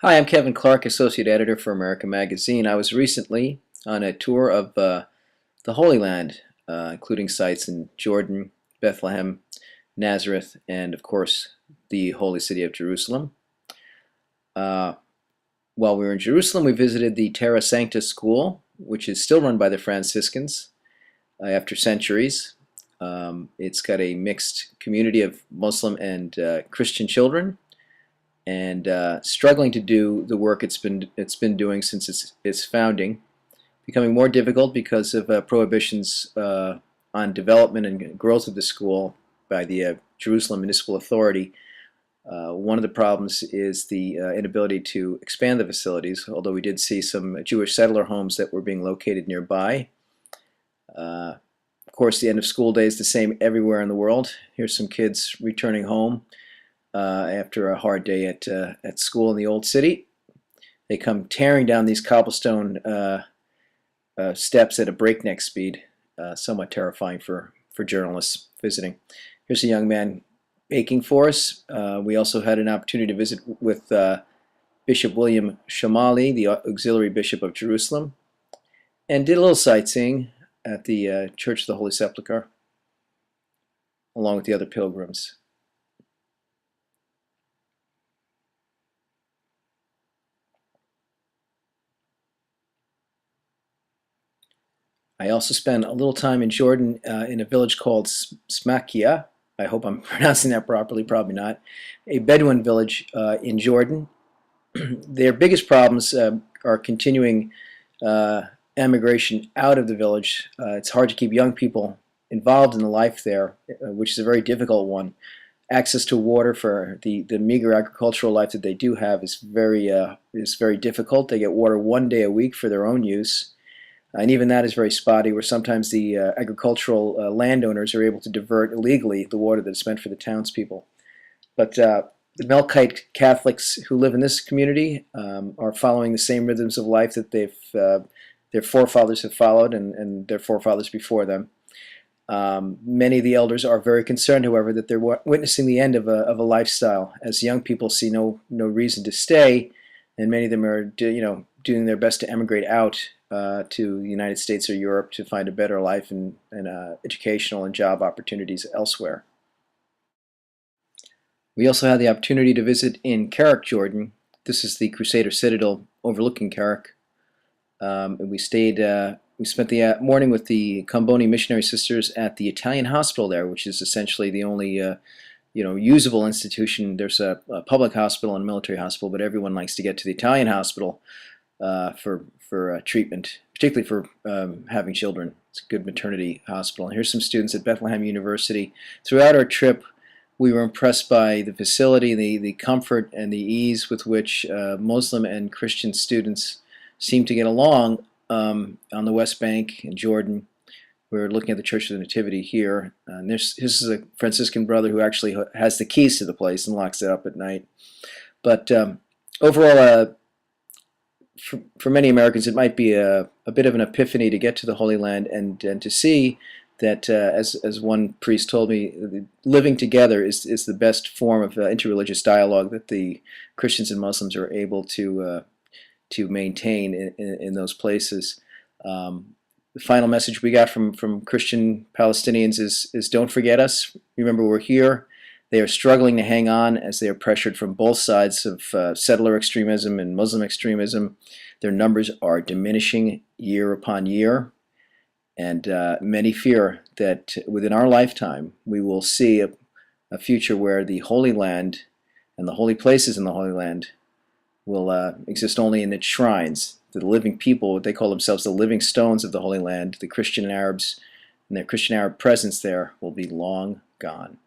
Hi, I'm Kevin Clarke, Associate Editor for America Magazine. I was recently on a tour of the Holy Land, including sites in Jordan, Bethlehem, Nazareth, and of course the holy city of Jerusalem. Uh, while we were in Jerusalem, we visited the Terra Sancta School, which is still run by the Franciscans after centuries. It's got a mixed community of Muslim and Christian children, and struggling to do the work it's been doing since its founding, becoming more difficult because of prohibitions on development and growth of the school by the Jerusalem Municipal Authority. One of the problems is the inability to expand the facilities, although we did see some Jewish settler homes that were being located nearby. Of course, the end of school day is the same everywhere in the world. Here's some kids returning home after a hard day at school in the old city. They come tearing down these cobblestone steps at a breakneck speed, somewhat terrifying for journalists visiting. Here's a young man baking for us. We also had an opportunity to visit with Bishop William Shamali, the Auxiliary Bishop of Jerusalem, and did a little sightseeing at the Church of the Holy Sepulchre, along with the other pilgrims. I also spent a little time in Jordan in a village called Smakia. I hope I'm pronouncing that properly, probably not. A Bedouin village in Jordan. Their biggest problems are continuing emigration out of the village. It's hard to keep young people involved in the life there, which is a very difficult one. Access to water for the meager agricultural life that they do have is very difficult. They get water 1 day a week for their own use. And even that is very spotty, where sometimes the agricultural landowners are able to divert illegally the water that's meant for the townspeople. But the Melkite Catholics who live in this community are following the same rhythms of life that their forefathers have followed, and their forefathers before them. Many of the elders are very concerned, however, that they're witnessing the end of a lifestyle, as young people see no reason to stay, and many of them are doing their best to emigrate out to the United States or Europe to find a better life and educational and job opportunities elsewhere. We also had the opportunity to visit in Carrick, Jordan. This is the Crusader Citadel overlooking Carrick. And we spent the morning with the Comboni missionary sisters at the Italian hospital there, which is essentially the only usable institution. There's a public hospital and a military hospital, but everyone likes to get to the Italian hospital for treatment, particularly for having children. It's a good maternity hospital. And here's some students at Bethlehem University. Throughout our trip, we were impressed by the facility, the comfort, and the ease with which Muslim and Christian students seem to get along on the West Bank in Jordan. We're looking at the Church of the Nativity here. And this is a Franciscan brother who actually has the keys to the place and locks it up at night. But overall, for many Americans, it might be a bit of an epiphany to get to the Holy Land and to see that, as one priest told me, living together is the best form of interreligious dialogue that the Christians and Muslims are able to maintain in those places. The final message we got from Christian Palestinians is don't forget us. Remember, we're here. They are struggling to hang on as they are pressured from both sides of settler extremism and Muslim extremism. Their numbers are diminishing year upon year, and many fear that within our lifetime we will see a future where the Holy Land and the holy places in the Holy Land will exist only in its shrines. The living people, what they call themselves the living stones of the Holy Land, the Christian Arabs, and their Christian Arab presence there will be long gone.